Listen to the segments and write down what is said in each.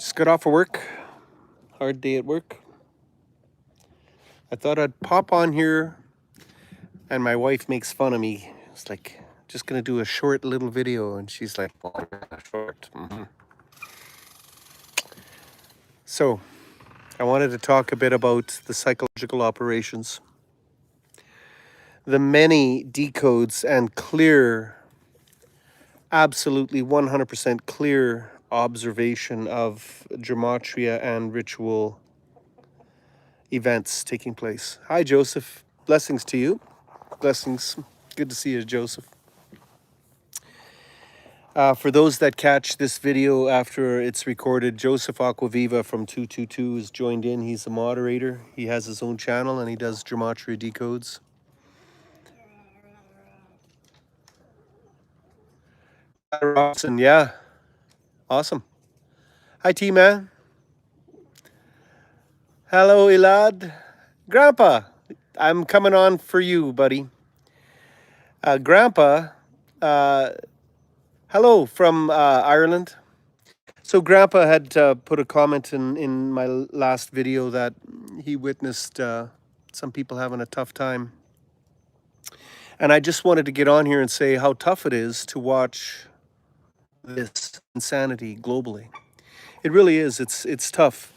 Just got off of work. Hard day at work. I thought I'd pop on here, and my wife makes fun of me. It's like, just gonna do a short little video, and she's like, well, yeah, short. So, I wanted to talk a bit about the psychological operations, the many decodes and clear, absolutely 100% clear observation of gematria and ritual events taking place. Hi, Joseph. Blessings to you. Blessings. Good to see you, Joseph. For those that catch this video after it's recorded, Joseph Aquaviva from 222 is joined in. He's a moderator. He has his own channel and he does gematria decodes. Robson, yeah. Awesome. Hi, T-Man. Hello, Elad. Grandpa, I'm coming on for you, buddy. Grandpa, hello from Ireland. So Grandpa had put a comment in my last video that he witnessed some people having a tough time. And I just wanted to get on here and say how tough it is to watch this insanity globally. It really is. It's tough.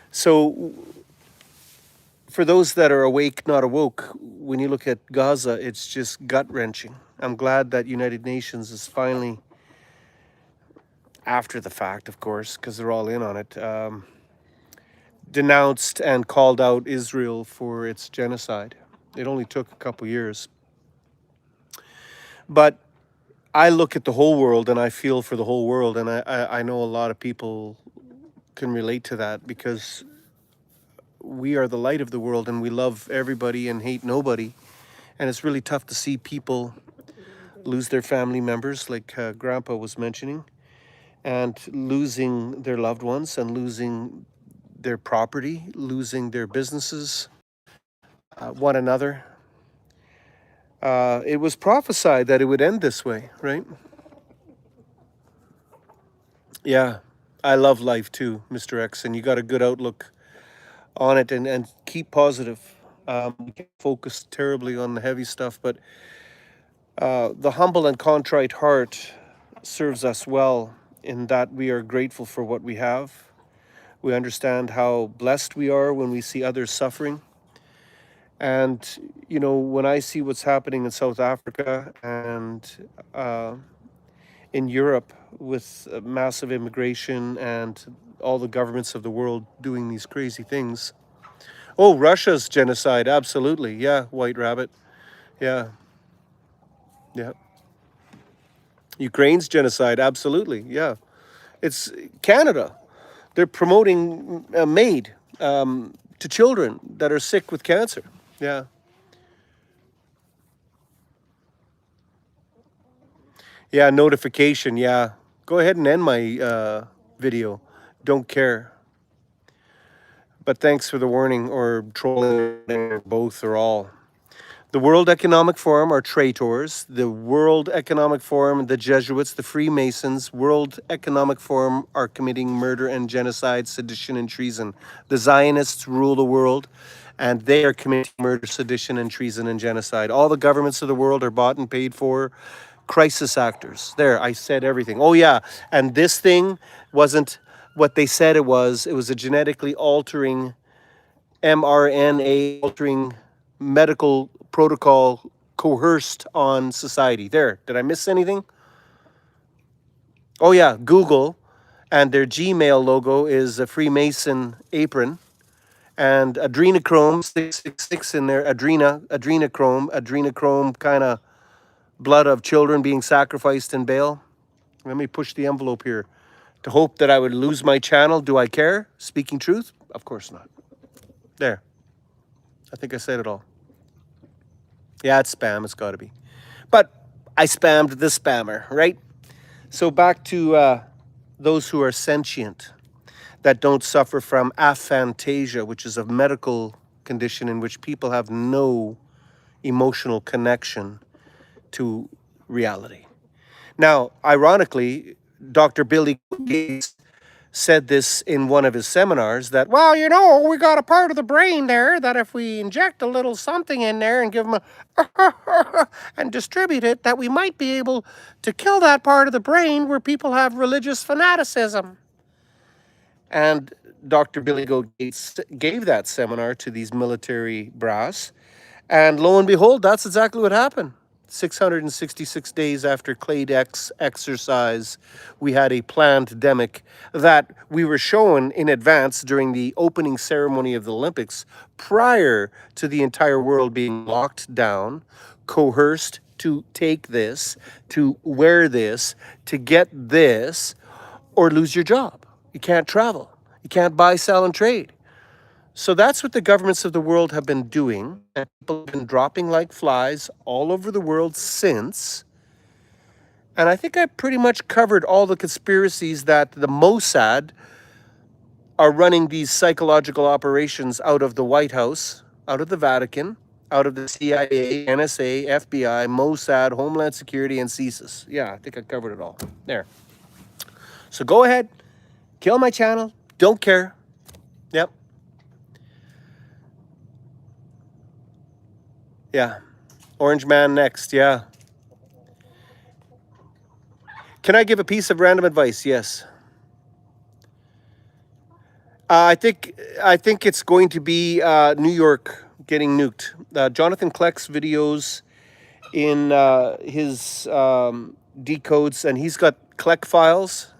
So for those that are awake, not awoke, when you look at Gaza, it's just gut-wrenching. I'm glad that United Nations is finally, after the fact, of course, because they're all in on it, denounced and called out Israel for its genocide. It only took a couple years. But I look at the whole world and I feel for the whole world, and I know a lot of people can relate to that because we are the light of the world and we love everybody and hate nobody. And it's really tough to see people lose their family members, like Grandpa was mentioning, and losing their loved ones and losing their property, losing their businesses, one another. It was prophesied that it would end this way, right? Yeah, I love life too, Mr. X, and you got a good outlook on it, and keep positive. We can't focus terribly on the heavy stuff, but the humble and contrite heart serves us well in that we are grateful for what we have. We understand how blessed we are when we see others suffering. And, you know, when I see what's happening in South Africa and in Europe with massive immigration and all the governments of the world doing these crazy things. Oh, Russia's genocide, absolutely. Yeah, White Rabbit. Yeah. Yeah. Ukraine's genocide, absolutely. Yeah. It's Canada. They're promoting MAID to children that are sick with cancer. Yeah. Yeah, notification. Yeah. Go ahead and end my video. Don't care. But thanks for the warning, or trolling, or both, or all. The World Economic Forum are traitors. The World Economic Forum, the Jesuits, the Freemasons, World Economic Forum are committing murder and genocide, sedition and treason. The Zionists rule the world, and they are committing murder, sedition and treason and genocide. All the governments of the world are bought and paid for. Crisis actors. There, I said everything. Oh yeah, and this thing wasn't what they said it was. It was a genetically altering mRNA altering medical protocol coerced on society. There, did I miss anything? Oh yeah, Google, and their Gmail logo is a Freemason apron, and adrenochrome 666 in there, adrenochrome kind of blood of children being sacrificed in Baal. Let me push the envelope here. To hope that I would lose my channel, do I care? Speaking truth? Of course not. There. I think I said it all. Yeah, it's spam. It's got to be. But I spammed the spammer, right? So back to those who are sentient, that don't suffer from aphantasia, which is a medical condition in which people have no emotional connection to reality. Now, ironically, Dr. Billy Gates said this in one of his seminars that, well, you know, we got a part of the brain there that if we inject a little something in there and give them a and distribute it, that we might be able to kill that part of the brain where people have religious fanaticism. And Dr. Billy Goat Gates gave that seminar to these military brass. And lo and behold, that's exactly what happened. 666 days after Claydex exercise, we had a pandemic that we were shown in advance during the opening ceremony of the Olympics, prior to the entire world being locked down, coerced to take this, to wear this, to get this, or lose your job. You can't travel. You can't buy, sell, and trade. So that's what the governments of the world have been doing. And people have been dropping like flies all over the world since. And I think I pretty much covered all the conspiracies that the Mossad are running these psychological operations out of the White House, out of the Vatican, out of the CIA, NSA, FBI, Mossad, Homeland Security, and CSIS. Yeah, I think I covered it all. There. So go ahead, kill my channel. Don't care. Yep. Yeah. Orange Man next. Yeah. Can I give a piece of random advice? Yes. I think it's going to be New York getting nuked. Jonathan Kleck's videos in his decodes, and he's got Kleck files.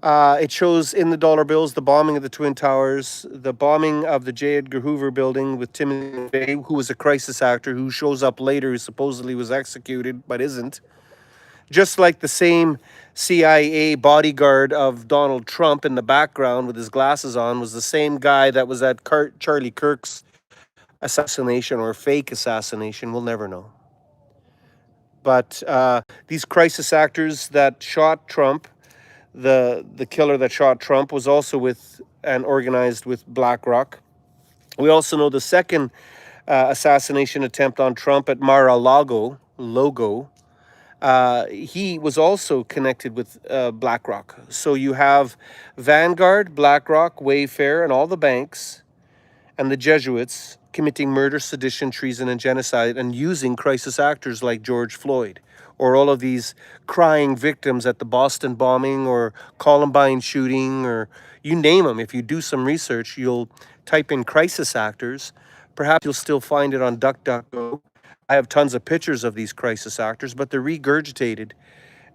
It shows in the dollar bills the bombing of the Twin Towers, the bombing of the J. Edgar Hoover building with Timothy McVeigh, who was a crisis actor who shows up later, who supposedly was executed but isn't. Just like the same CIA bodyguard of Donald Trump in the background with his glasses on was the same guy that was at Charlie Kirk's assassination or fake assassination. We'll never know. But these crisis actors that shot Trump, the killer that shot Trump was also with and organized with BlackRock. We also know the second assassination attempt on Trump at Mar-a-Lago, he was also connected with BlackRock. So you have Vanguard, BlackRock, Wayfair, and all the banks and the Jesuits committing murder, sedition, treason, and genocide, and using crisis actors like George Floyd, or all of these crying victims at the Boston bombing or Columbine shooting, or you name them. If you do some research, you'll type in crisis actors. Perhaps you'll still find it on DuckDuckGo. I have tons of pictures of these crisis actors, but they're regurgitated.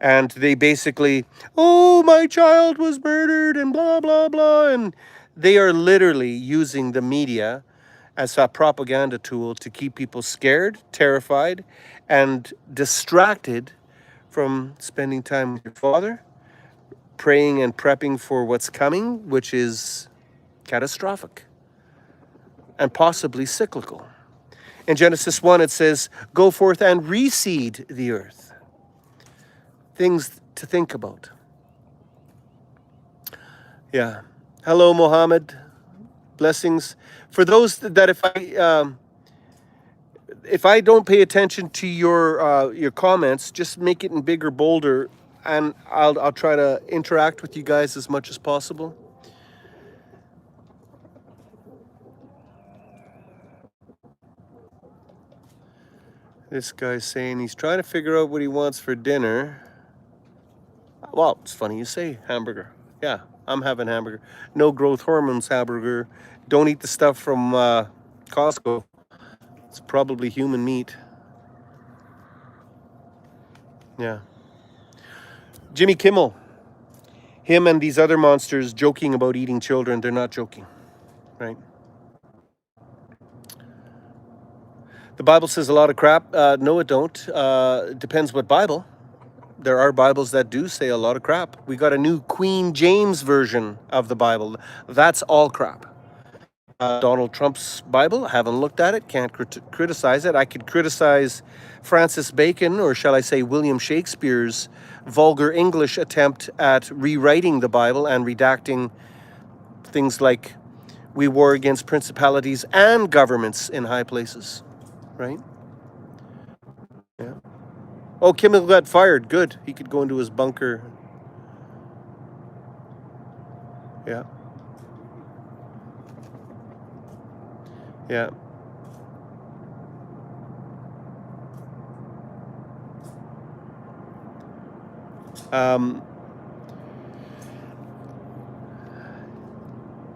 And they basically, oh, my child was murdered and blah, blah, blah. And they are literally using the media as a propaganda tool to keep people scared, terrified, and distracted from spending time with your Father, praying and prepping for what's coming, which is catastrophic and possibly cyclical. In Genesis 1, it says, go forth and reseed the earth. Things to think about. Yeah. Hello, Mohammed. Blessings. For those that if I don't pay attention to your comments, just make it in bigger, bolder, and I'll try to interact with you guys as much as possible. This guy's saying he's trying to figure out what he wants for dinner. Well, it's funny you say hamburger. Yeah, I'm having hamburger. No growth hormones hamburger. Don't eat the stuff from Costco. It's probably human meat. Yeah. Jimmy Kimmel. Him and these other monsters joking about eating children. They're not joking, right? The Bible says a lot of crap. No, it don't. It depends what Bible. There are Bibles that do say a lot of crap. We got a new Queen James version of the Bible. That's all crap. Donald Trump's Bible, I haven't looked at it, can't criticize it. I could criticize Francis Bacon, or shall I say William Shakespeare's vulgar English attempt at rewriting the Bible and redacting things like we war against principalities and governments in high places, right? Yeah. Oh, Kimmel got fired. Good. He could go into his bunker. Yeah. Yeah. Um,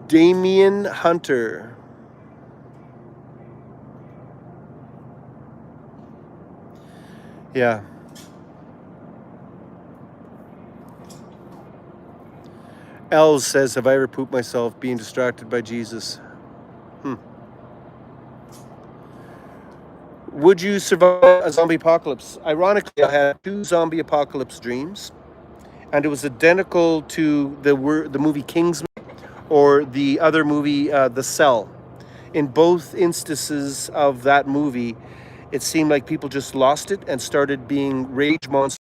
Damien Hunter. Yeah. Els says, have I ever pooped myself being distracted by Jesus? Would you survive a zombie apocalypse? Ironically, I had 2 zombie apocalypse dreams, and it was identical to the movie Kingsman or the other movie, The Cell. In both instances of that movie, it seemed like people just lost it and started being rage monsters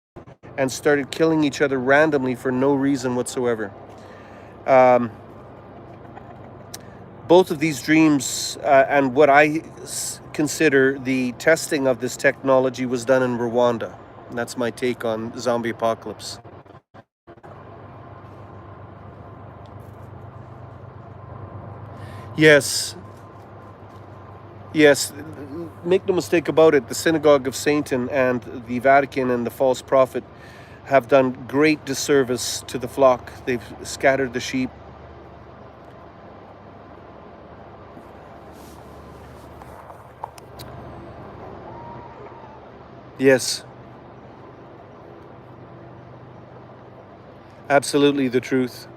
and started killing each other randomly for no reason whatsoever. Um, both of these dreams and what I consider the testing of this technology was done in Rwanda. And that's my take on zombie apocalypse. Yes, yes. Make no mistake about it. The Synagogue of Satan and the Vatican and the false prophet have done great disservice to the flock. They've scattered the sheep. Yes, absolutely the truth.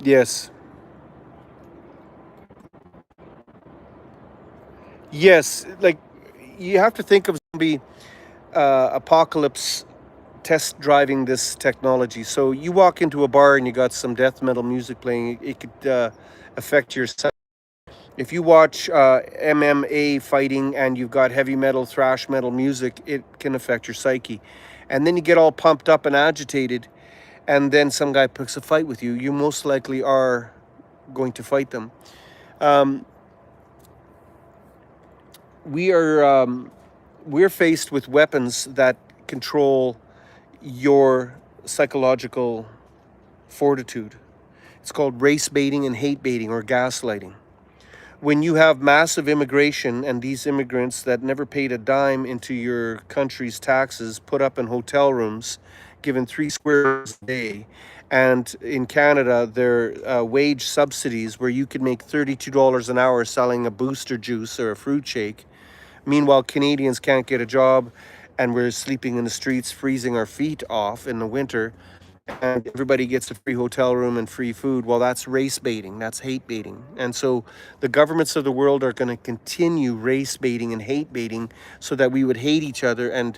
Yes. Yes, like you have to think of zombie apocalypse test driving this technology. So you walk into a bar and you got some death metal music playing, it could affect your psyche. If you watch MMA fighting and you've got heavy metal, thrash metal music, it can affect your psyche. And then you get all pumped up and agitated, and then some guy picks a fight with you. You most likely are going to fight them. Um, we are we're faced with weapons that control your psychological fortitude. It's called race baiting and hate baiting or gaslighting. When you have massive immigration and these immigrants that never paid a dime into your country's taxes put up in hotel rooms, given 3 squares a day, and in Canada, their wage subsidies where you could make $32 an hour selling a booster juice or a fruit shake. Meanwhile, Canadians can't get a job and we're sleeping in the streets, freezing our feet off in the winter, and everybody gets a free hotel room and free food. Well, that's race baiting, that's hate baiting. And so the governments of the world are going to continue race baiting and hate baiting so that we would hate each other and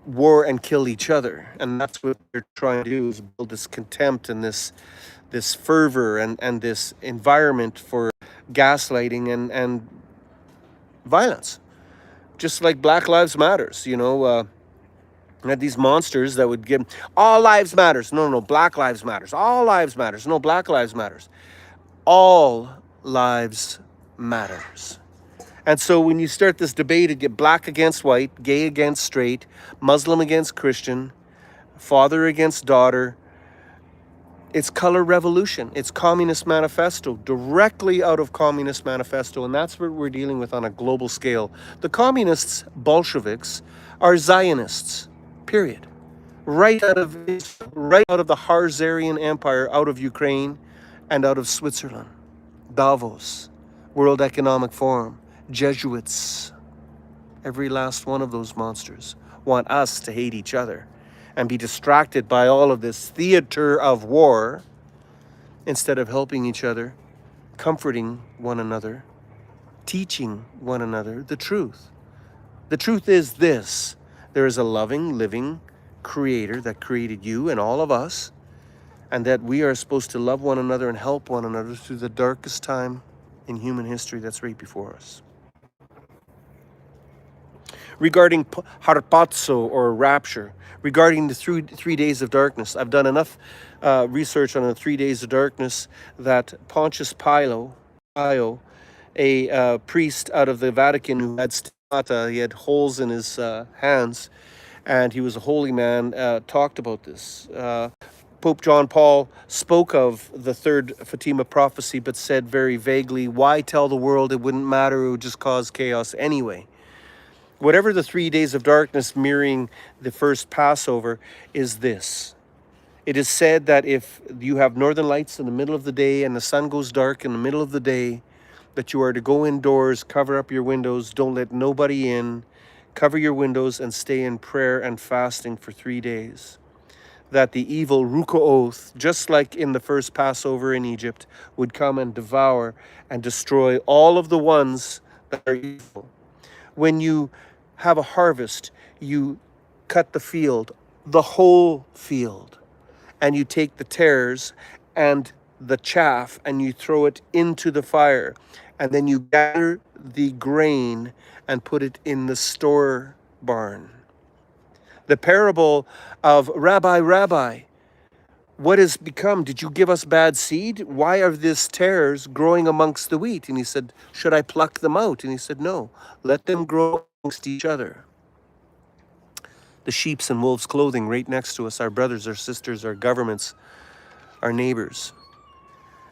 war and kill each other. And that's what they're trying to do, is build this contempt and this fervor and this environment for gaslighting and violence. Just like Black Lives Matters, had these monsters that would give all lives matters. No, no, Black Lives Matters. All lives matters. No, Black Lives Matters. All lives matters. And so when you start this debate, it get black against white, gay against straight, Muslim against Christian, father against daughter. It's color revolution. It's Communist Manifesto, directly out of Communist Manifesto. And that's what we're dealing with on a global scale. The communists, Bolsheviks, are Zionists, period. Right out of the Harzarian Empire, out of Ukraine and out of Switzerland. Davos, World Economic Forum, Jesuits, every last one of those monsters want us to hate each other and be distracted by all of this theater of war instead of helping each other, comforting one another, teaching one another the truth. The truth is this: there is a loving, living creator that created you and all of us, and that we are supposed to love one another and help one another through the darkest time in human history that's right before us. Regarding harpazo or rapture, regarding the 3 days of darkness, I've done enough research on the 3 days of darkness that Pontius Pilate a priest out of the Vatican who had stigmata. He had holes in his hands, and he was a holy man, talked about this. Pope John Paul spoke of the third Fatima prophecy, but said very vaguely, why tell the world? It wouldn't matter, it would just cause chaos anyway. Whatever the 3 days of darkness mirroring the first Passover is this. It is said that if you have northern lights in the middle of the day and the sun goes dark in the middle of the day, that you are to go indoors, cover up your windows, don't let nobody in, cover your windows, and stay in prayer and fasting for 3 days. That the evil Ruko'oth, just like in the first Passover in Egypt, would come and devour and destroy all of the ones that are evil. When you have a harvest, you cut the field, the whole field, and you take the tares and the chaff and you throw it into the fire, and then you gather the grain and put it in the store barn. The parable of Rabbi, Rabbi, what has become? Did you give us bad seed? Why are these tares growing amongst the wheat? And he said, should I pluck them out? And he said, no, let them grow amongst each other. The sheep's and wolves' clothing right next to us, our brothers, our sisters, our governments, our neighbors.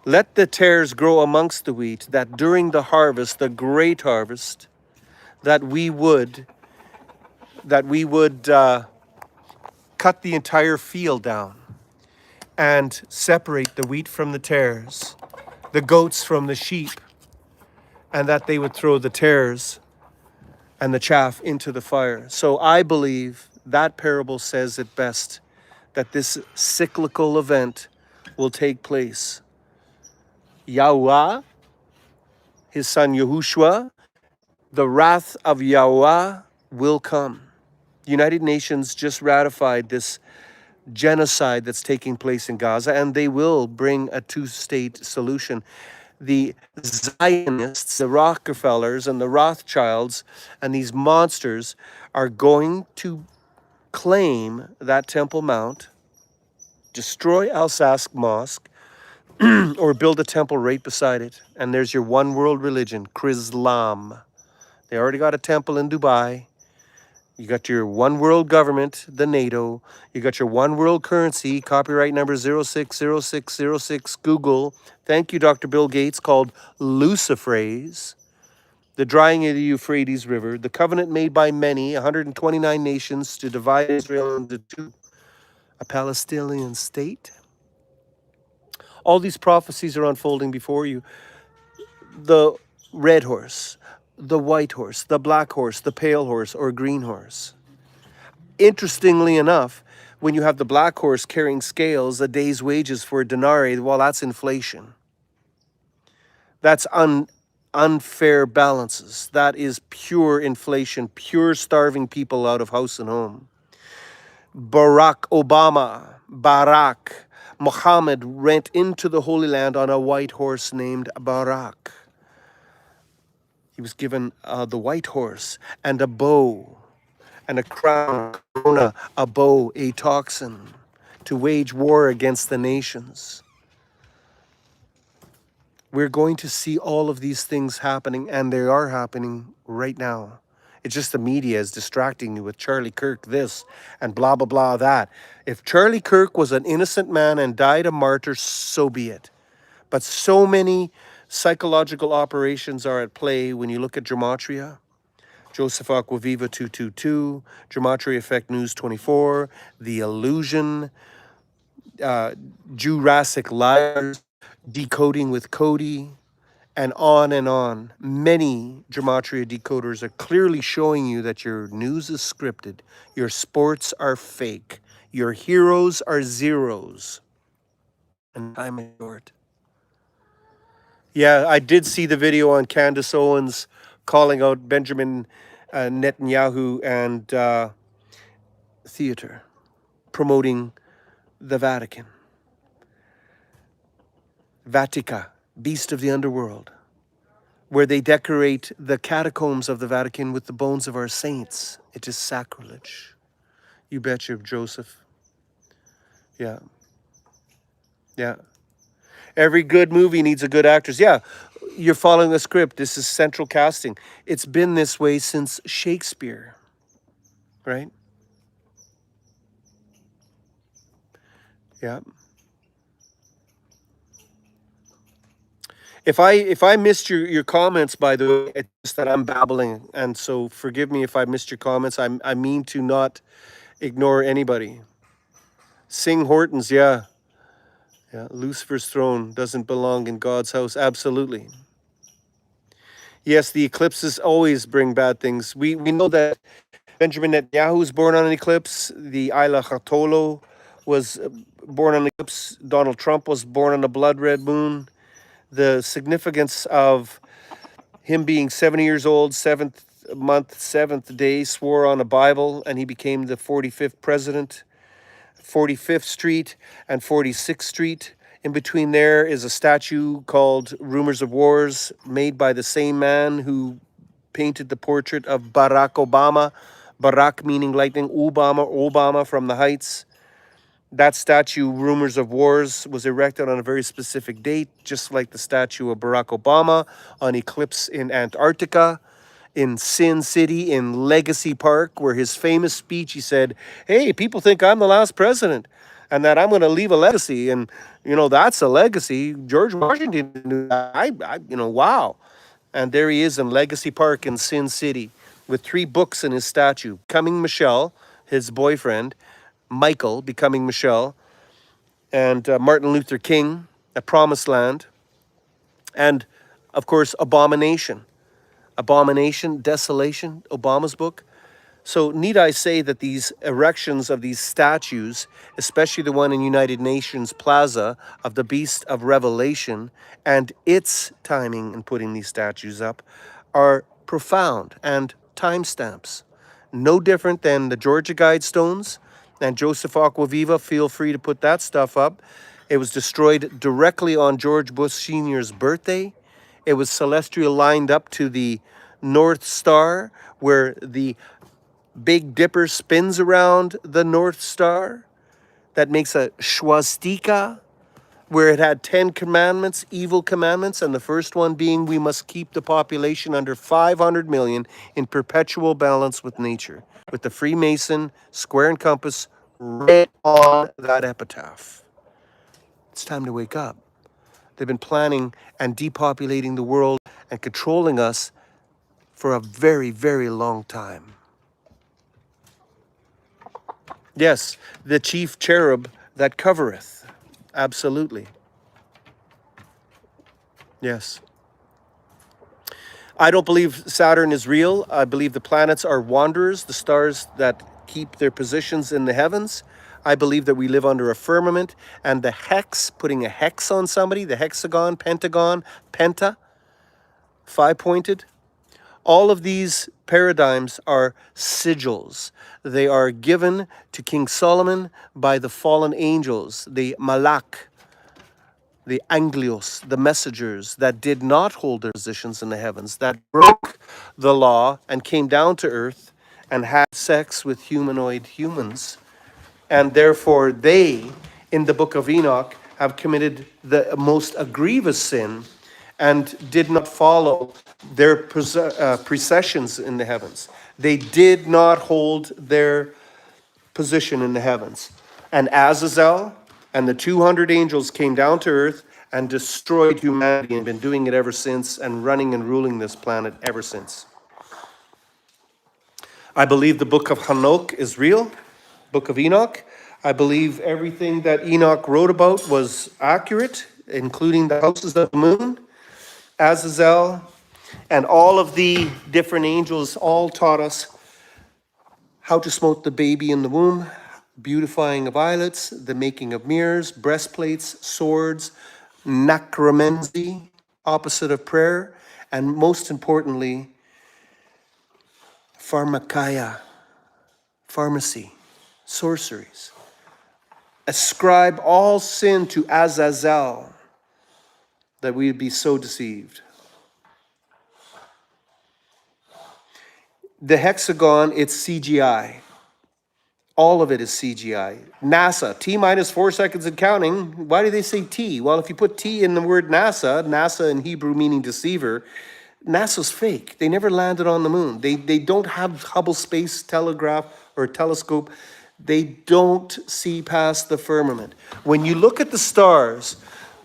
Let the tares grow amongst the wheat, that during the harvest, the great harvest, that we would cut the entire field down and separate the wheat from the tares, the goats from the sheep, and that they would throw the tares and the chaff into the fire. So I believe that parable says it best, that this cyclical event will take place. Yahweh, his son Yahushua, the wrath of Yahweh will come. The United Nations just ratified this genocide that's taking place in Gaza, and they will bring a two-state solution. The Zionists, the Rockefellers and the Rothschilds and these monsters are going to claim that Temple Mount, destroy Al-Aqsa Mosque, or build a temple right beside it. And there's your one world religion, Chrislam. They already got a temple in Dubai. You got your one world government, the NATO. You got your one world currency, copyright number 060606, Google. Thank you, Dr. Bill Gates, called Lucifrase. The drying of the Euphrates River. The covenant made by many, 129 nations, to divide Israel into two, a Palestinian state. All these prophecies are unfolding before you. The red horse, the white horse, the black horse, the pale horse, or green horse. Interestingly enough, when you have the black horse carrying scales, a day's wages for a denarii, well, that's inflation. That's unfair balances. That is pure inflation, pure starving people out of house and home. Barack Obama, Muhammad went into the Holy Land on a white horse named Barak. He was given the white horse and a bow and a crown, a corona, a bow, a toxin, to wage war against the nations. We're going to see all of these things happening, and they are happening right now. It's just the media is distracting you with Charlie Kirk this and blah, blah, blah, that. If Charlie Kirk was an innocent man and died a martyr, so be it. But so many psychological operations are at play when you look at gematria. Joseph Aquaviva 222, Gematria Effect News 24, The Illusion, Jurassic Liars, Decoding with Cody, and on and on. Many gematria decoders are clearly showing you that your news is scripted, your sports are fake, your heroes are zeros, and time is short. Yeah, I did see the video on Candace Owens calling out Benjamin Netanyahu and theater, promoting the Vatican. Vatica, beast of the underworld, where they decorate the catacombs of the Vatican with the bones of our saints. It is sacrilege. You betcha, Joseph. Yeah. Yeah. Every good movie needs a good actress. Yeah, you're following a script. This is central casting. It's been this way since Shakespeare, right? Yeah. If I missed your comments, by the way, it's just that I'm babbling, and so forgive me if I missed your comments. I mean to not ignore anybody. Sing Hortons, yeah, yeah. Lucifer's throne doesn't belong in God's house. Absolutely. Yes, the eclipses always bring bad things. We know that Benjamin Netanyahu was born on an eclipse. The Isla Hatolo was born on an eclipse. Donald Trump was born on a blood red moon. The significance of him being 70 years old, seventh month, seventh day, swore on a Bible, and he became the 45th president. 45th Street and 46th Street. In between there is a statue called Rumors of Wars, made by the same man who painted the portrait of Barack Obama. Barack meaning lightning, Obama from the heights. That statue, Rumors of Wars, was erected on a very specific date, just like the statue of Barack Obama on eclipse in Antarctica, in Sin City, in Legacy Park, where his famous speech, he said, "Hey, people think I'm the last president and that I'm going to leave a legacy. And, that's a legacy. George Washington knew that. Wow." And there he is in Legacy Park in Sin City with 3 books in his statue: Becoming Michelle, his boyfriend, Michael, Becoming Michelle, and Martin Luther King, A Promised Land, and, of course, Abomination, Desolation, Obama's book. So need I say that these erections of these statues, especially the one in United Nations Plaza of the Beast of Revelation, and its timing in putting these statues up, are profound and timestamps. No different than the Georgia Guidestones and Joseph Aquaviva. Feel free to put that stuff up. It was destroyed directly on George Bush Sr.'s birthday. It was celestial lined up to the North Star, where the Big Dipper spins around the North Star. That makes a swastika, where it had 10 commandments, evil commandments, and the first one being we must keep the population under 500 million in perpetual balance with nature, with the Freemason square and compass right on that epitaph. It's time to wake up. They've been planning and depopulating the world and controlling us for a very, very long time. Yes, the chief cherub that covereth. Absolutely. Yes. I don't believe Saturn is real. I believe the planets are wanderers, the stars that keep their positions in the heavens. I believe that we live under a firmament, and the hex, putting a hex on somebody, the hexagon, pentagon, penta, 5-pointed. All of these paradigms are sigils. They are given to King Solomon by the fallen angels, the malak, the anglios, the messengers that did not hold their positions in the heavens, that broke the law and came down to earth and had sex with humanoid humans. And therefore they, in the book of Enoch, have committed the most grievous sin and did not follow their precessions in the heavens. They did not hold their position in the heavens. And Azazel and the 200 angels came down to earth and destroyed humanity, and been doing it ever since, and running and ruling this planet ever since. I believe the book of Hanok is real, book of Enoch. I believe everything that Enoch wrote about was accurate, including the houses of the moon, Azazel, and all of the different angels all taught us how to smote the baby in the womb, beautifying of violets, the making of mirrors, breastplates, swords, necromancy, opposite of prayer, and most importantly, pharmakeia, pharmacy, sorceries. Ascribe all sin to Azazel, that we would be so deceived. The hexagon, it's CGI. All of it is CGI. NASA, T minus 4 seconds and counting. Why do they say T? Well, if you put T in the word NASA, NASA in Hebrew meaning deceiver, NASA's fake. They never landed on the moon. They don't have Hubble Space Telegraph or telescope. They don't see past the firmament. When you look at the stars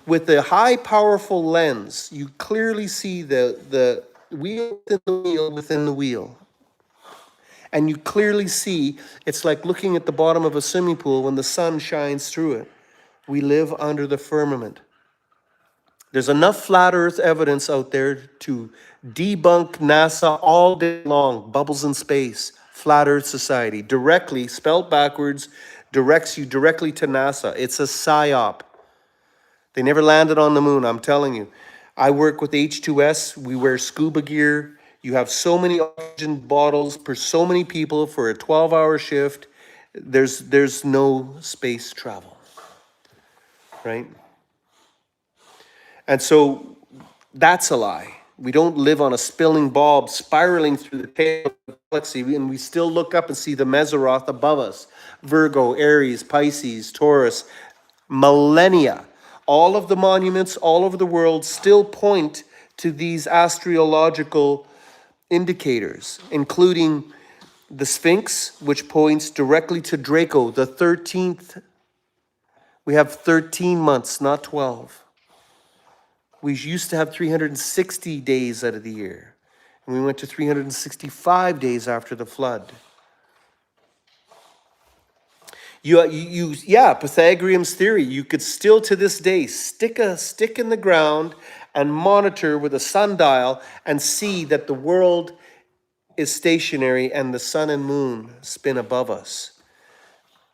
with a high powerful lens, you clearly see the wheel within the wheel within the wheel. And you clearly see it's like looking at the bottom of a swimming pool when the sun shines through it. We live under the firmament. There's enough flat earth evidence out there to debunk NASA all day long. Bubbles in space, flat earth society, directly, spelled backwards, directs you directly to NASA. It's a psyop. They never landed on the moon, I'm telling you. I work with H2S. We wear scuba gear. You have so many oxygen bottles per so many people for a 12-hour shift. There's no space travel, right? And so that's a lie. We don't live on a spilling bulb spiraling through the tail of the galaxy, and we still look up and see the Meseroth above us. Virgo, Aries, Pisces, Taurus, millennia. All of the monuments all over the world still point to these astrological indicators, including the Sphinx, which points directly to Draco, the 13th. We have 13 months, not 12. We used to have 360 days out of the year, and we went to 365 days after the flood. Pythagorean's theory. You could still to this day stick a stick in the ground and monitor with a sundial and see that the world is stationary and the sun and moon spin above us.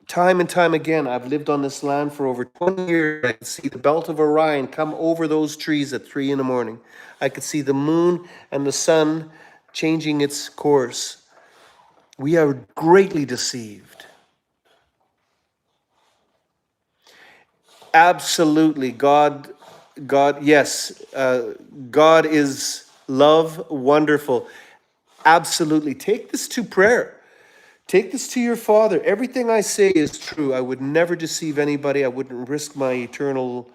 Time and time again, I've lived on this land for over 20 years. I could see the belt of Orion come over those trees at 3 in the morning. I could see the moon and the sun changing its course. We are greatly deceived. Absolutely, God, yes, God is love, wonderful. Absolutely. Take this to prayer. Take this to your Father. Everything I say is true. I would never deceive anybody. I wouldn't risk my eternal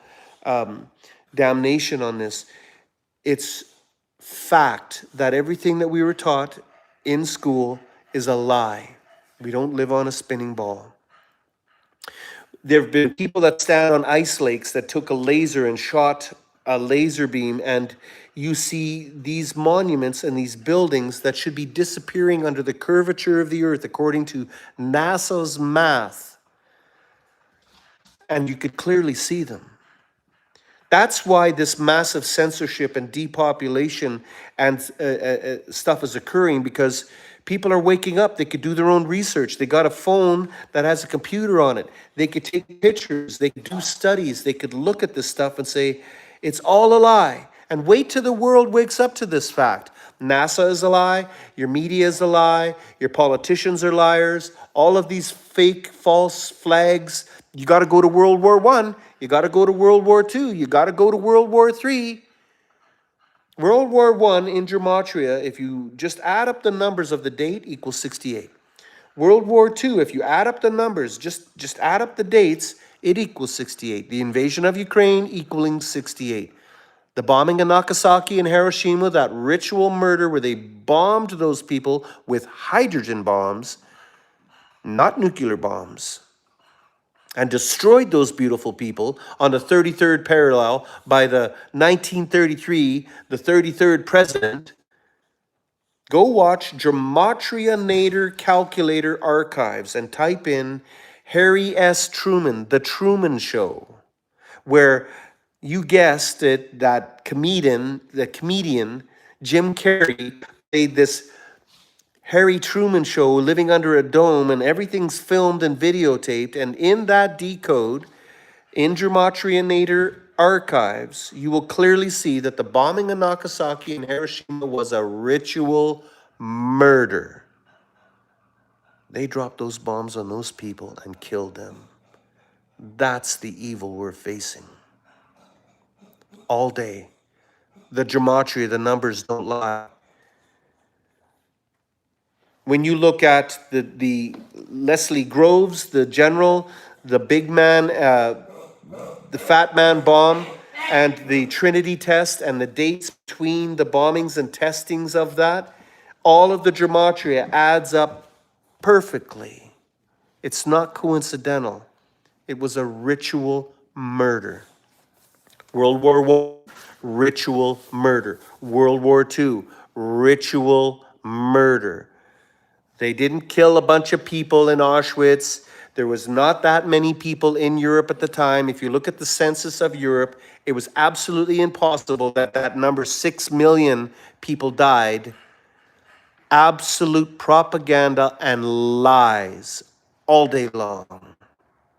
damnation on this. It's fact that everything that we were taught in school is a lie. We don't live on a spinning ball. There have been people that stand on ice lakes that took a laser and shot a laser beam, and you see these monuments and these buildings that should be disappearing under the curvature of the earth according to NASA's math, and you could clearly see them. That's why this massive censorship and depopulation and stuff is occurring, because people are waking up. They could do their own research. They got a phone that has a computer on it. They could take pictures. They could do studies. They could look at this stuff and say, it's all a lie. And wait till the world wakes up to this fact. NASA is a lie. Your media is a lie. Your politicians are liars. All of these fake, false flags. You got to go to World War I. You got to go to World War II. You got to go to World War III. World War I in Gematria, if you just add up the numbers of the date, equals 68. World War II, if you add up the numbers, just add up the dates, it equals 68. The invasion of Ukraine equaling 68. The bombing of Nagasaki and Hiroshima, that ritual murder where they bombed those people with hydrogen bombs, not nuclear bombs, and destroyed those beautiful people on the 33rd parallel by the 1933, the 33rd president. Go watch Gematria Nader Calculator Archives and type in Harry S. Truman, The Truman Show, where you guessed it, that the comedian Jim Carrey played this Harry Truman Show living under a dome, and everything's filmed and videotaped. And in that decode, in Gematria Nader Archives, you will clearly see that the bombing of Nagasaki and Hiroshima was a ritual murder. They dropped those bombs on those people and killed them. That's the evil we're facing. All day. The gematria, the numbers don't lie. When you look at the Leslie Groves, the general, the big man, the fat man bomb, and the Trinity test, and the dates between the bombings and testings of that, all of the gematria adds up perfectly. It's not coincidental. It was a ritual murder. World War I, ritual murder. World War II, ritual murder. They didn't kill a bunch of people in Auschwitz. There was not that many people in Europe at the time. If you look at the census of Europe, it was absolutely impossible that that number, 6 million people died. Absolute propaganda and lies all day long.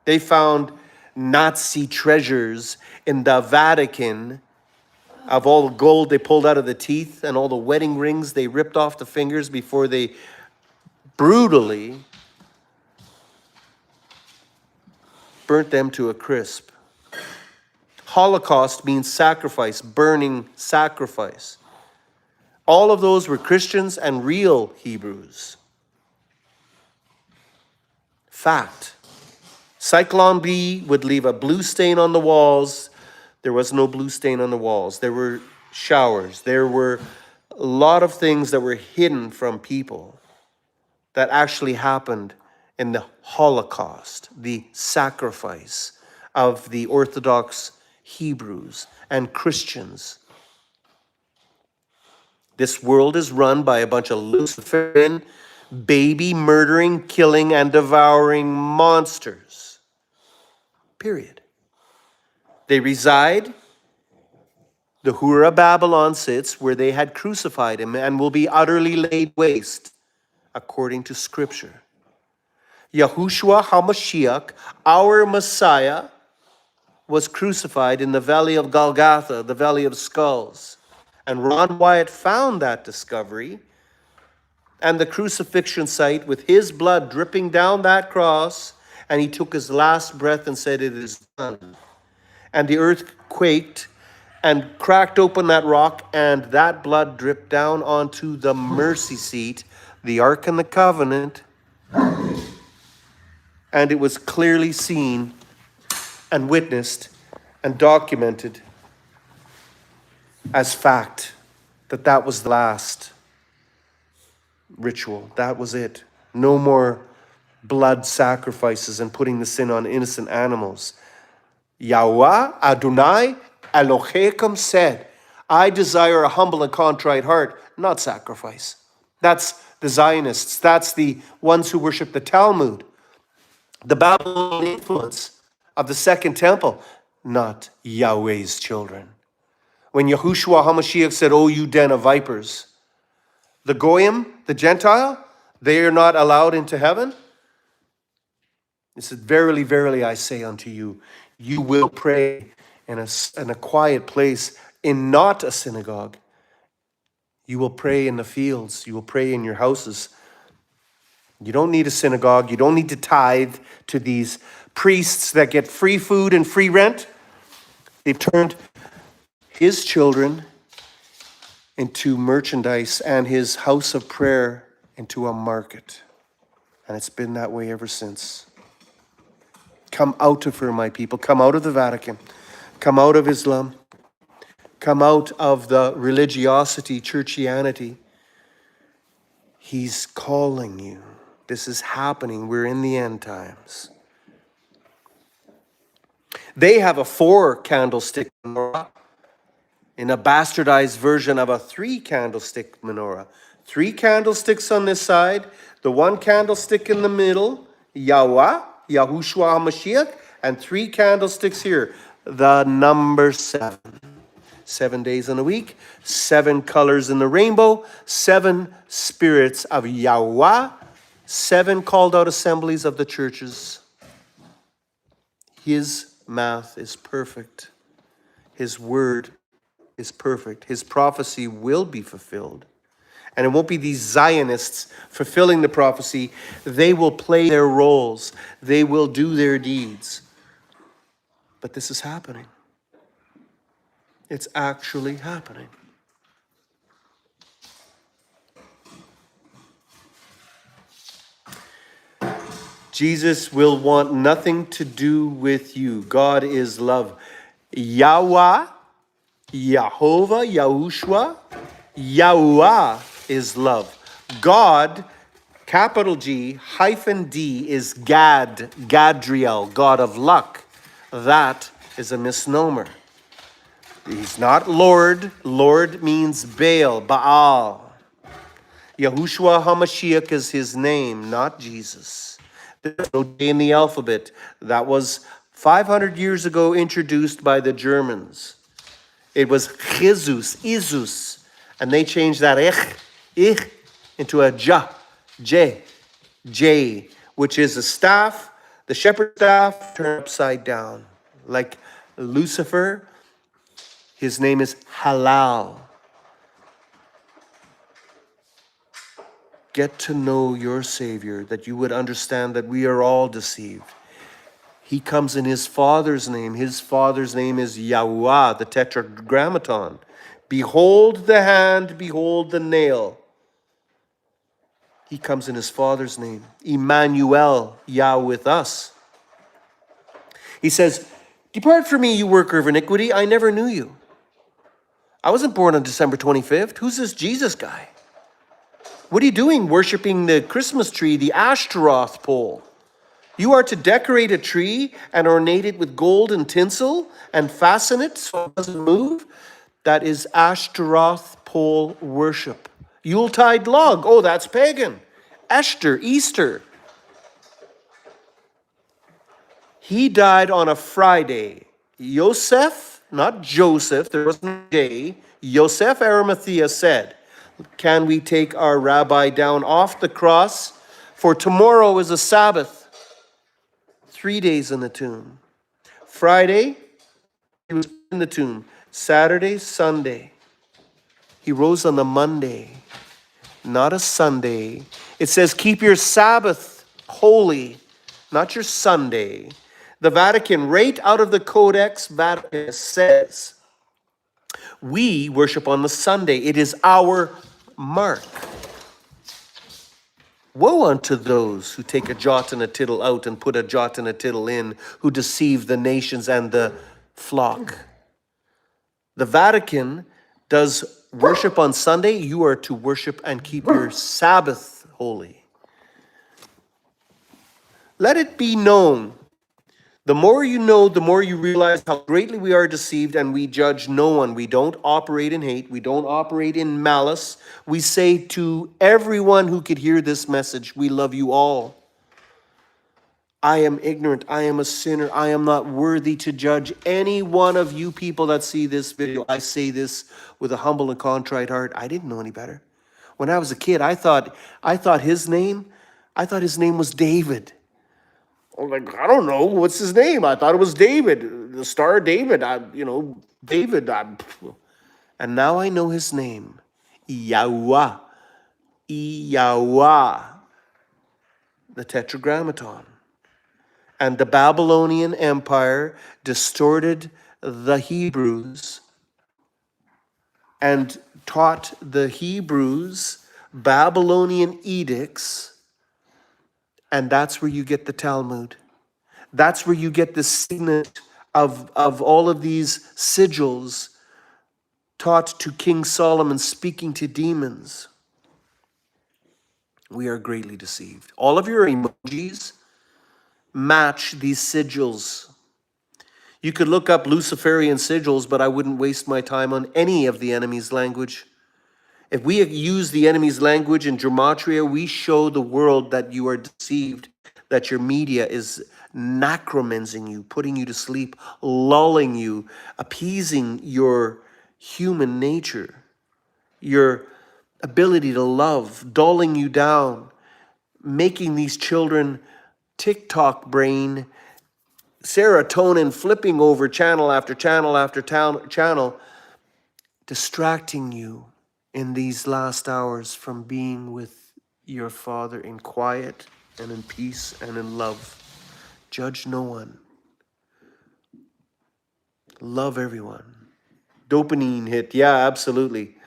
They found Nazi treasures in the Vatican of all the gold they pulled out of the teeth and all the wedding rings they ripped off the fingers before they brutally burnt them to a crisp. Holocaust means sacrifice, burning sacrifice. All of those were Christians and real Hebrews. Fact. Cyclone B would leave a blue stain on the walls. There was no blue stain on the walls. There were showers. There were a lot of things that were hidden from people that actually happened in the Holocaust, the sacrifice of the Orthodox Hebrews and Christians. This world is run by a bunch of Luciferian, baby murdering, killing, and devouring monsters. Period. They reside, the Hura Babylon sits where they had crucified him and will be utterly laid waste, according to Scripture. Yahushua HaMashiach, our Messiah, was crucified in the valley of Golgotha, the valley of skulls. And Ron Wyatt found that discovery and the crucifixion site with his blood dripping down that cross, and he took his last breath and said, "It is done." And the earth quaked and cracked open that rock, and that blood dripped down onto the mercy seat, the Ark and the Covenant, and it was clearly seen and witnessed and documented as fact that that was the last ritual. That was it. No more blood sacrifices and putting the sin on innocent animals. Yahweh Adonai Elohechem said, "I desire a humble and contrite heart, not sacrifice." That's the Zionists. That's the ones who worship the Talmud. The Babylonian influence of the Second Temple, not Yahweh's children. When Yahushua HaMashiach said, "Oh, you den of vipers," the Goyim, the Gentile, they are not allowed into heaven. He said, "Verily, verily, I say unto you, you will pray in a quiet place, in not a synagogue. You will pray in the fields. You will pray in your houses." You don't need a synagogue. You don't need to tithe to these priests that get free food and free rent. They've turned his children into merchandise and his house of prayer into a market. And it's been that way ever since. Come out of her, my people. Come out of the Vatican. Come out of Islam. Come out of the religiosity, churchianity. He's calling you. This is happening. We're in the end times. They have a 4-candlestick menorah in a bastardized version of a 3-candlestick menorah. 3 candlesticks on this side, the 1 candlestick in the middle, Yahweh, Yahushua HaMashiach, and 3 candlesticks here, the number 7. 7 days in a week, 7 colors in the rainbow, 7 spirits of Yahweh, 7 called out assemblies of the churches. His math is perfect. His word is perfect. His prophecy will be fulfilled. And it won't be these Zionists fulfilling the prophecy. They will play their roles. They will do their deeds. But this is happening. It's actually happening. Jesus will want nothing to do with you. God is love. Yahweh, Yehovah, Yahushua, Yahuwah is love. God, capital G, hyphen D, is Gad, Gadriel, God of luck. That is a misnomer. He's not Lord. Lord means Baal. Yahushua HaMashiach is his name, not Jesus. There's no J in the alphabet. That was 500 years ago introduced by the Germans. It was Jesus, Isus, and they changed that ich, into a J, which is a staff, the shepherd's staff turned upside down. Like Lucifer, his name is Halal. Get to know your Savior, that you would understand that we are all deceived. He comes in his Father's name. His Father's name is Yahuwah, the Tetragrammaton. Behold the hand, behold the nail. He comes in his Father's name. Emmanuel, Yah with us. He says, depart from me, you worker of iniquity. I never knew you. I wasn't born on December 25th. Who's this Jesus guy? What are you doing worshiping the Christmas tree, the Ashtaroth pole? You are to decorate a tree and ornate it with gold and tinsel and fasten it so it doesn't move. That is Ashtaroth pole worship. Yuletide log. Oh, that's pagan. Esther, Easter. He died on a Friday. Yosef, not Joseph, there wasn't a J. Yosef Arimathea said, can we take our rabbi down off the cross? For tomorrow is a Sabbath. 3 days in the tomb. Friday, he was in the tomb. Saturday, Sunday. He rose on the Monday, not a Sunday. It says, keep your Sabbath holy, not your Sunday. The Vatican, right out of the Codex Vaticanus, says, we worship on the Sunday. It is our mark. Woe unto those who take a jot and a tittle out and put a jot and a tittle in, who deceive the nations and the flock. The Vatican does worship on Sunday. You are to worship and keep your Sabbath holy. Let it be known. The more you know, the more you realize how greatly we are deceived, and we judge no one. We don't operate in hate. We don't operate in malice. We say to everyone who could hear this message, we love you all. I am ignorant. I am a sinner. I am not worthy to judge any one of you people that see this video. I say this with a humble and contrite heart. I didn't know any better. When I was a kid, I thought his name was David. I was like, I don't know. What's his name? I thought it was David, the star David. David. And now I know his name. Yahweh. Yahweh. The Tetragrammaton. And the Babylonian Empire distorted the Hebrews and taught the Hebrews Babylonian edicts. And that's where you get the Talmud. That's where you get the signet of all of these sigils taught to King Solomon, speaking to demons. We are greatly deceived. All of your emojis match these sigils. You could look up Luciferian sigils, but I wouldn't waste my time on any of the enemy's language. If we use the enemy's language in gematria, we show the world that you are deceived, that your media is necromancing you, putting you to sleep, lulling you, appeasing your human nature, your ability to love, dulling you down, making these children TikTok brain, serotonin flipping over channel after channel after channel, distracting you in these last hours from being with your Father in quiet and in peace and in love. Judge no one. Love everyone. Dopamine hit. Yeah, absolutely.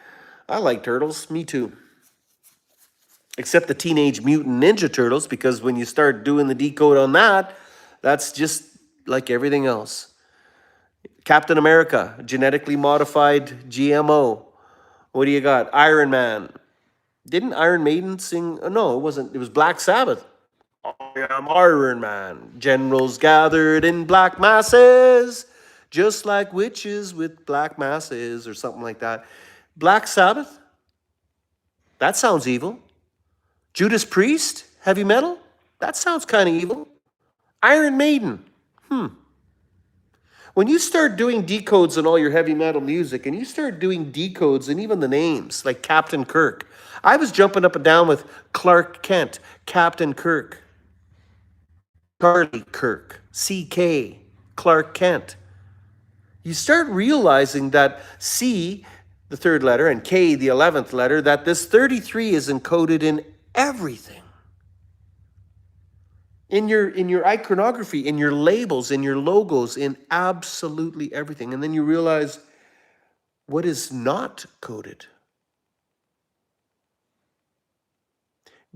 I like turtles. Me too. except the Teenage Mutant Ninja Turtles, because when you start doing the decode on that, that's just like everything else. Captain America, genetically modified GMO. What do you got? Iron Man. Didn't Iron Maiden sing? Oh, no, it wasn't. It was Black Sabbath. I am Iron Man. Generals gathered in black masses, just like witches with black masses, or something like that. Black Sabbath? That sounds evil. Judas Priest? Heavy metal? That sounds kind of evil. Iron Maiden? When you start doing decodes on all your heavy metal music, and you start doing decodes and even the names, like Captain Kirk, I was jumping up and down with Clark Kent, Captain Kirk, Charlie Kirk, CK, Clark Kent. You start realizing that C, the third letter, and K, the 11th letter, that this 33 is encoded in everything. In your iconography, in your labels, in your logos, in absolutely everything. And then you realize what is not coded.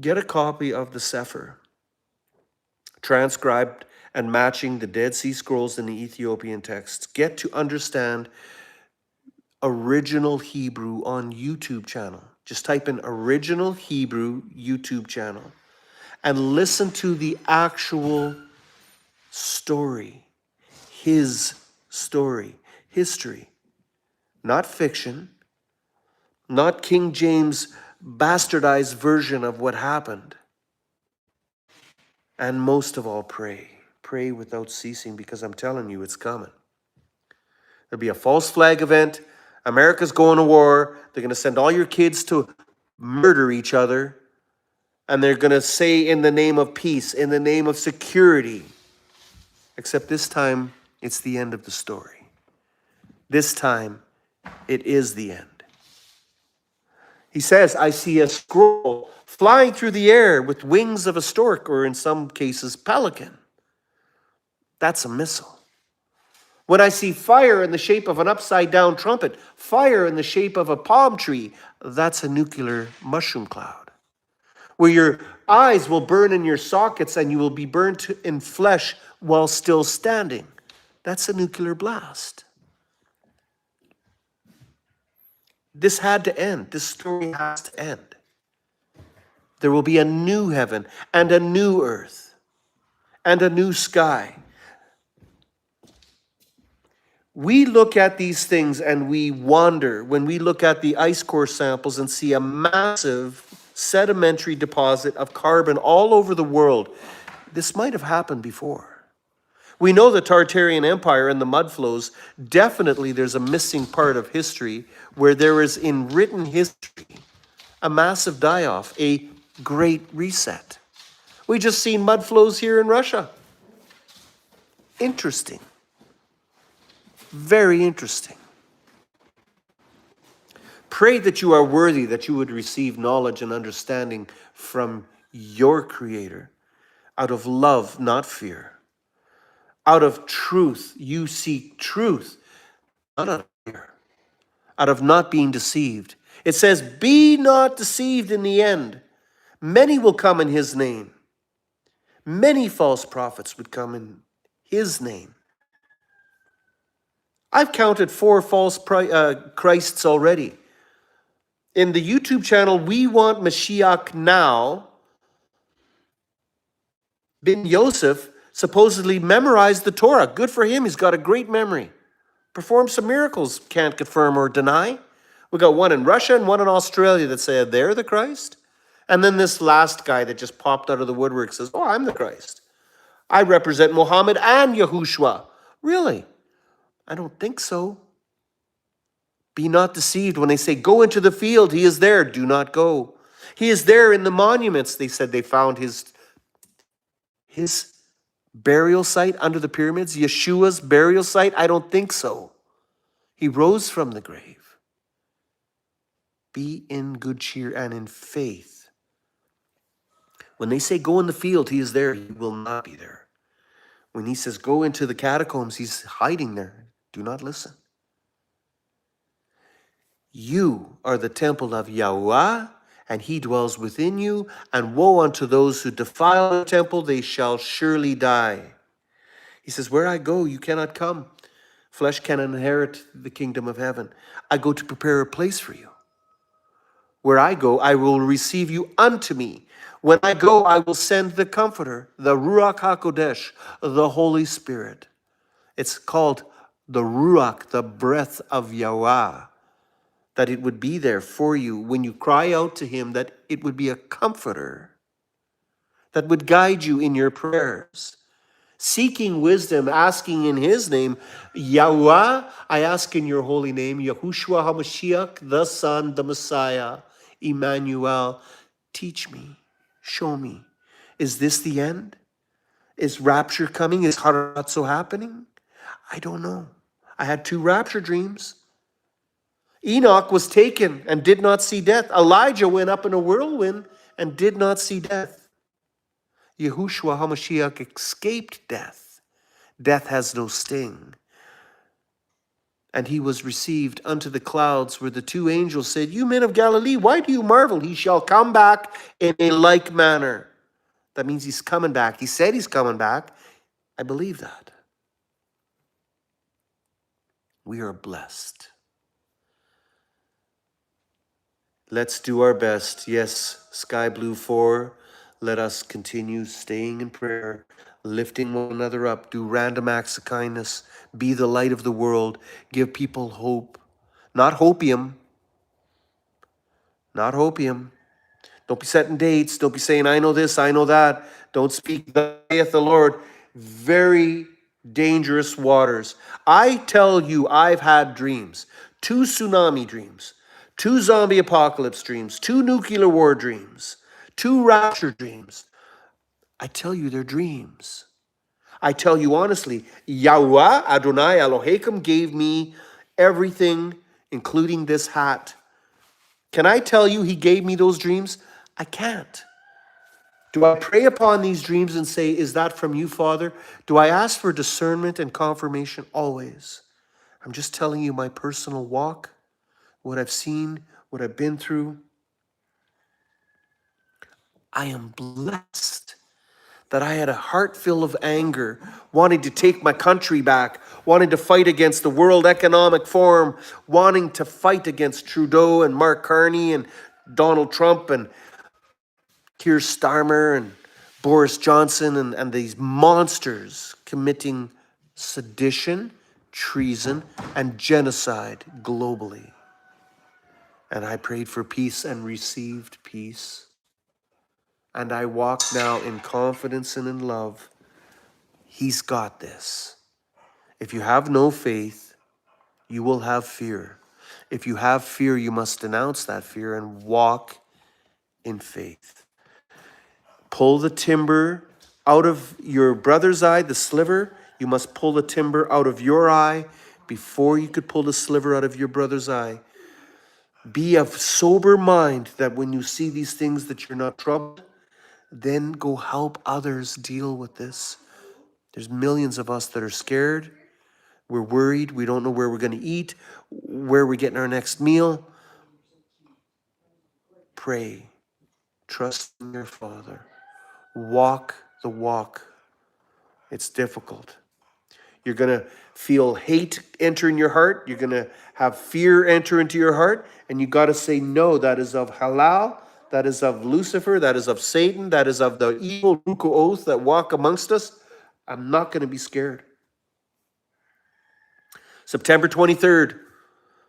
Get a copy of the Sefer, transcribed and matching the Dead Sea Scrolls and the Ethiopian texts. Get to understand original Hebrew on YouTube channel. Just type in original Hebrew YouTube channel and listen to the actual story, his story, history, not fiction, not King James bastardized version of what happened. And most of all, pray. Pray without ceasing, because I'm telling you, it's coming. There'll be a false flag event. America's going to war. They're going to send all your kids to murder each other. And they're going to say, in the name of peace, in the name of security. Except this time, it's the end of the story. This time, it is the end. He says, I see a scroll flying through the air with wings of a stork, or in some cases, pelican. That's a missile. When I see fire in the shape of an upside-down trumpet, fire in the shape of a palm tree, that's a nuclear mushroom cloud. Where your eyes will burn in your sockets and you will be burnt in flesh while still standing. That's a nuclear blast. This had to end. This story has to end. There will be a new heaven and a new earth and a new sky. We look at these things and we wonder when we look at the ice core samples and see a massive sedimentary deposit of carbon all over the world. This might have happened before. We know the Tartarian Empire and the mud flows. Definitely there's a missing part of history where there is in written history a massive die-off, a great reset. We just seen mud flows here in Russia. Interesting. Very interesting. Pray that you are worthy, that you would receive knowledge and understanding from your Creator. Out of love, not fear. Out of truth, you seek truth, not out of fear. Out of not being deceived. It says, be not deceived in the end. Many will come in his name. Many false prophets would come in his name. I've counted 4 false Christs already. In the YouTube channel, We Want Mashiach Now, Ben Yosef supposedly memorized the Torah. Good for him. He's got a great memory. Performed some miracles. Can't confirm or deny. We got one in Russia and one in Australia that said they're the Christ. And then this last guy that just popped out of the woodwork says, oh, I'm the Christ. I represent Muhammad and Yahushua. Really? I don't think so. Be not deceived when they say, go into the field. He is there. Do not go. He is there in the monuments. They said they found his burial site under the pyramids. Yeshua's burial site. I don't think so. He rose from the grave. Be in good cheer and in faith. When they say go in the field, he is there. He will not be there. When he says go into the catacombs, he's hiding there. Do not listen. You are the temple of Yahuwah, and he dwells within you, and woe unto those who defile the temple, they shall surely die. He says, where I go, you cannot come. Flesh cannot inherit the kingdom of heaven. I go to prepare a place for you. Where I go, I will receive you unto me. When I go, I will send the Comforter, the Ruach HaKodesh, the Holy Spirit. It's called the Ruach, the breath of Yahweh, that it would be there for you when you cry out to him, that it would be a comforter that would guide you in your prayers. Seeking wisdom, asking in his name, Yahweh, I ask in your holy name, Yahushua HaMashiach, the Son, the Messiah, Emmanuel, teach me, show me. Is this the end? Is rapture coming? Is Haratzo happening? I don't know. I had 2 rapture dreams. Enoch was taken and did not see death. Elijah went up in a whirlwind and did not see death. Yahushua HaMashiach escaped death. Death has no sting. And he was received unto the clouds, where the 2 angels said, you men of Galilee, why do you marvel? He shall come back in a like manner. That means he's coming back. He said he's coming back. I believe that. We are blessed. Let's do our best. Yes, Sky Blue 4, let us continue staying in prayer, lifting one another up, do random acts of kindness, be the light of the world, give people hope. Not hopium. Not hopium. Don't be setting dates. Don't be saying, I know this, I know that. Don't speak, thus saith the Lord. Very dangerous waters. I tell you, I've had dreams. 2 tsunami dreams. 2 zombie apocalypse dreams. 2 nuclear war dreams. 2 rapture dreams. I tell you, they're dreams. I tell you honestly, Yahweh Adonai Elohim gave me everything, including this hat. Can I tell you he gave me those dreams? I can't. Do I pray upon these dreams and say, is that from you, Father? Do I ask for discernment and confirmation? Always. I'm just telling you my personal walk, what I've seen, what I've been through. I am blessed that I had a heart full of anger, wanting to take my country back, wanting to fight against the World Economic Forum, wanting to fight against Trudeau and Mark Carney and Donald Trump and Keir Starmer and Boris Johnson and these monsters committing sedition, treason, and genocide globally. And I prayed for peace and received peace. And I walk now in confidence and in love. He's got this. If you have no faith, you will have fear. If you have fear, you must denounce that fear and walk in faith. Pull the timber out of your brother's eye, the sliver. You must pull the timber out of your eye before you could pull the sliver out of your brother's eye. Be of sober mind that when you see these things that you're not troubled, then go help others deal with this. There's millions of us that are scared. We're worried. We don't know where we're going to eat, where we're getting our next meal. Pray. Trust in your Father. Walk the walk. It's difficult. You're going to feel hate enter in your heart. You're going to have fear enter into your heart. And you got to say, no, that is of halal. That is of Lucifer. That is of Satan. That is of the evil Ruku oath that walk amongst us. I'm not going to be scared. September 23rd,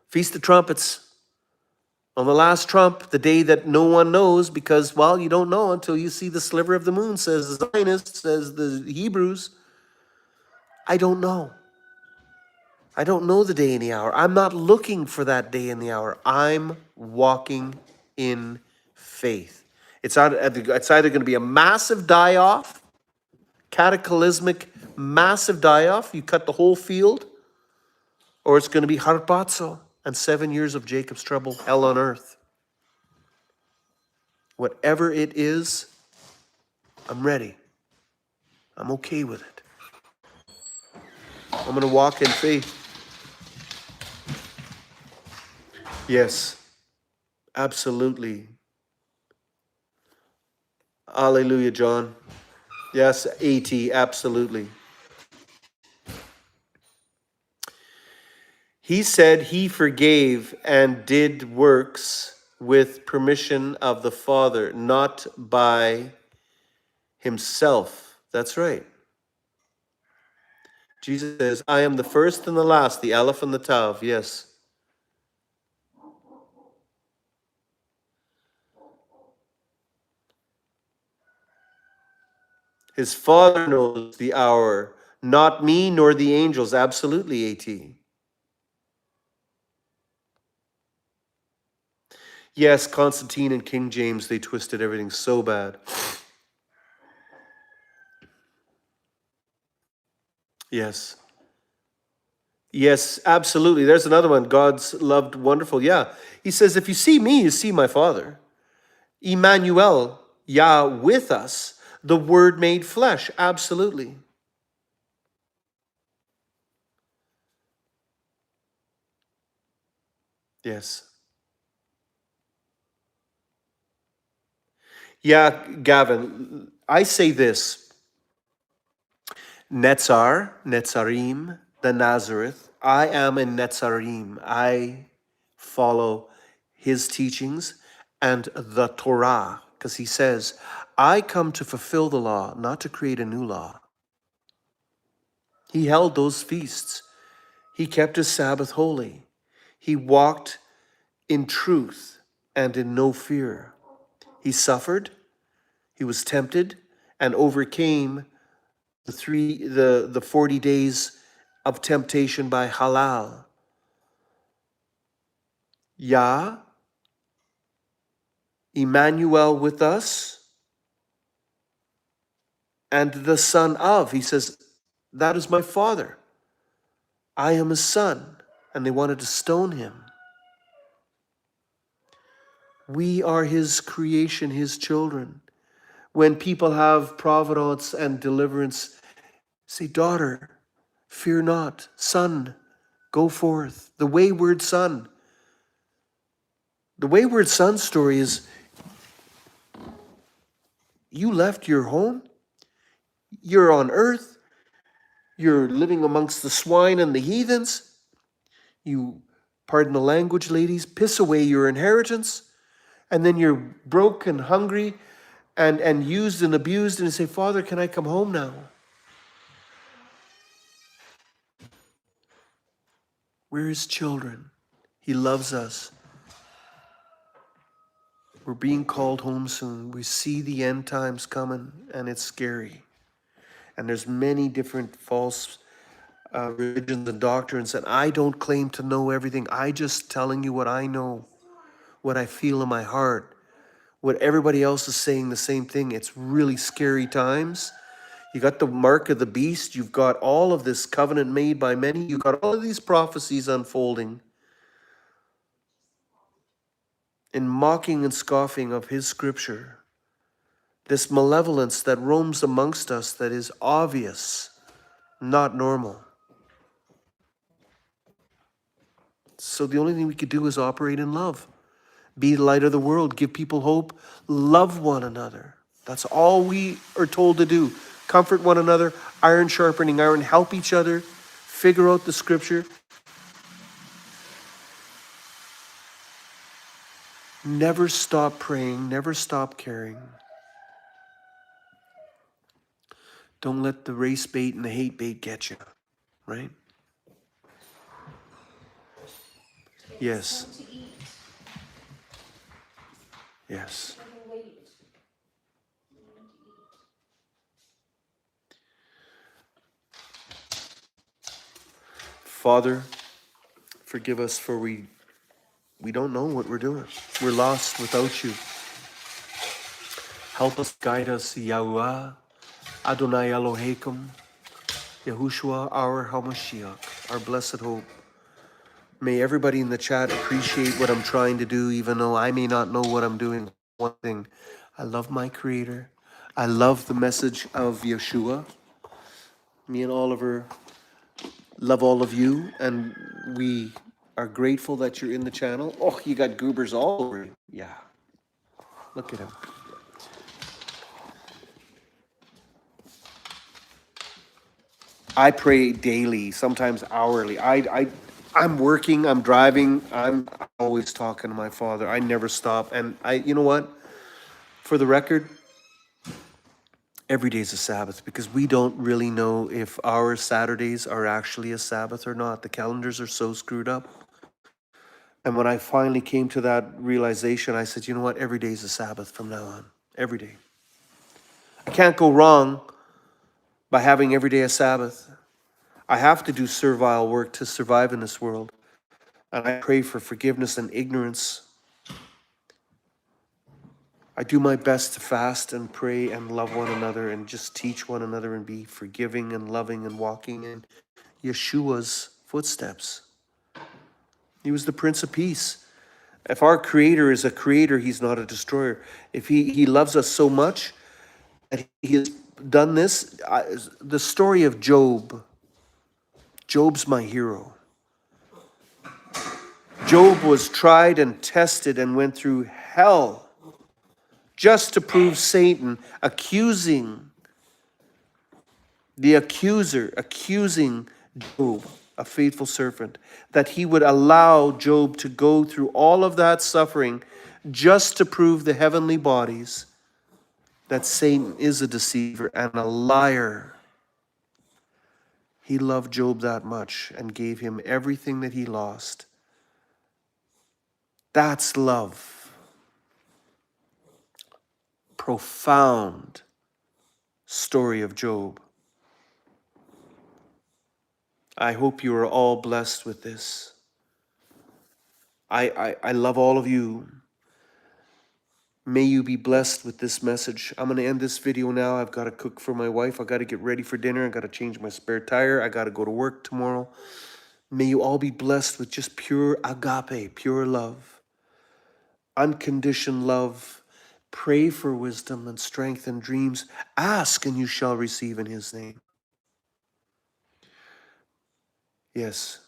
Feast of Trumpets. On the last trump, the day that no one knows, because, well, you don't know until you see the sliver of the moon, says the Zionists, says the Hebrews. I don't know. I don't know the day and the hour. I'm not looking for that day and the hour. I'm walking in faith. It's either going to be a massive die-off, cataclysmic, massive die-off. You cut the whole field. Or it's going to be harpazo and 7 years of Jacob's trouble, hell on earth. Whatever it is, I'm ready. I'm okay with it. I'm going to walk in faith. Yes, absolutely. Hallelujah, John. Yes, AT, absolutely. He said he forgave and did works with permission of the Father, not by himself. That's right. Jesus says, I am the first and the last, the Aleph and the Tav. Yes. His Father knows the hour, not me nor the angels. Absolutely, AT. Yes, Constantine and King James, they twisted everything so bad. Yes. Yes, absolutely. There's another one. God's loved, wonderful. Yeah. He says, if you see me, you see my Father. Emmanuel, Yah with us, the Word made flesh. Absolutely. Yes. Yeah, Gavin, I say this. Netzar, Netzarim, the Nazareth. I am in Netzarim. I follow his teachings and the Torah, because he says, I come to fulfill the law, not to create a new law. He held those feasts. He kept his Sabbath holy. He walked in truth and in no fear. He suffered, he was tempted, and overcame the 40 days of temptation by halal. Yah, Emmanuel with us, and the son of. He says, that is my Father. I am his son. And they wanted to stone him. We are his creation, his children. When people have providence and deliverance, say, daughter, fear not. Son, go forth. The wayward son. The wayward son story is, you left your home. You're on earth. You're living amongst the swine and the heathens. You, pardon the language, ladies, piss away your inheritance. And then you're broke and hungry and used and abused. And you say, Father, can I come home now? We're his children. He loves us. We're being called home soon. We see the end times coming, and it's scary. And there's many different false religions and doctrines, and I don't claim to know everything. I just telling you what I know, what I feel in my heart, what everybody else is saying the same thing. It's really scary times. You got the mark of the beast. You've got all of this covenant made by many. You've got all of these prophecies unfolding in mocking and scoffing of his scripture. This malevolence that roams amongst us that is obvious, not normal. So the only thing we could do is operate in love. Be the light of the world, give people hope, love one another. That's all we are told to do. Comfort one another, iron sharpening iron, help each other, figure out the scripture. Never stop praying, never stop caring. Don't let the race bait and the hate bait get you, right? Yes. Yes. Father, forgive us for we don't know what we're doing. We're lost without you. Help us, guide us, Yahuwah, Adonai Elohim, Yahushua, our Hamashiach, our blessed hope. May everybody in the chat appreciate what I'm trying to do, even though I may not know what I'm doing. One thing, I love my Creator. I love the message of Yeshua. Me and Oliver love all of you, and we are grateful that you're in the channel. Oh, you got goobers all over you. Yeah. Look at him. I pray daily, sometimes hourly. I'm working, I'm driving, I'm always talking to my Father. I never stop. And you know what? For the record, every day is a Sabbath because we don't really know if our Saturdays are actually a Sabbath or not. The calendars are so screwed up. And when I finally came to that realization, I said, you know what? Every day is a Sabbath from now on. Every day. I can't go wrong by having every day a Sabbath. I have to do servile work to survive in this world. And I pray for forgiveness and ignorance. I do my best to fast and pray and love one another and just teach one another and be forgiving and loving and walking in Yeshua's footsteps. He was the Prince of Peace. If our Creator is a creator, He's not a destroyer. If He loves us so much that He has done this, the story of Job, Job's my hero. Job was tried and tested and went through hell just to prove Satan, accusing Job, a faithful servant, that he would allow Job to go through all of that suffering just to prove the heavenly bodies that Satan is a deceiver and a liar. He loved Job that much and gave him everything that he lost. That's love. Profound story of Job. I hope you are all blessed with this. I love all of you. May you be blessed with this message. I'm going to end this video now. I've got to cook for my wife. I've got to get ready for dinner. I've got to change my spare tire. I got to go to work tomorrow. May you all be blessed with just pure agape, pure love, unconditioned love. Pray for wisdom and strength and dreams. Ask and you shall receive in His name. Yes.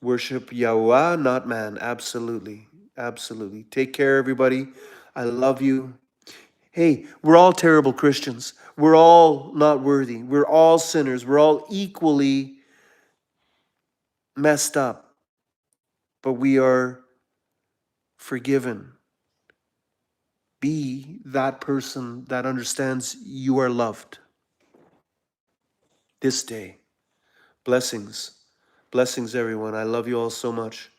Worship Yahweh, not man. Absolutely. Absolutely. Take care, everybody. I love you. Hey, we're all terrible Christians. We're all not worthy. We're all sinners. We're all equally messed up. But we are forgiven. Be that person that understands you are loved this day. Blessings. Blessings, everyone. I love you all so much.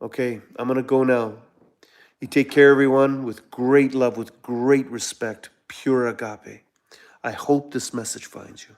Okay, I'm going to go now. You take care, everyone, with great love, with great respect, pure agape. I hope this message finds you.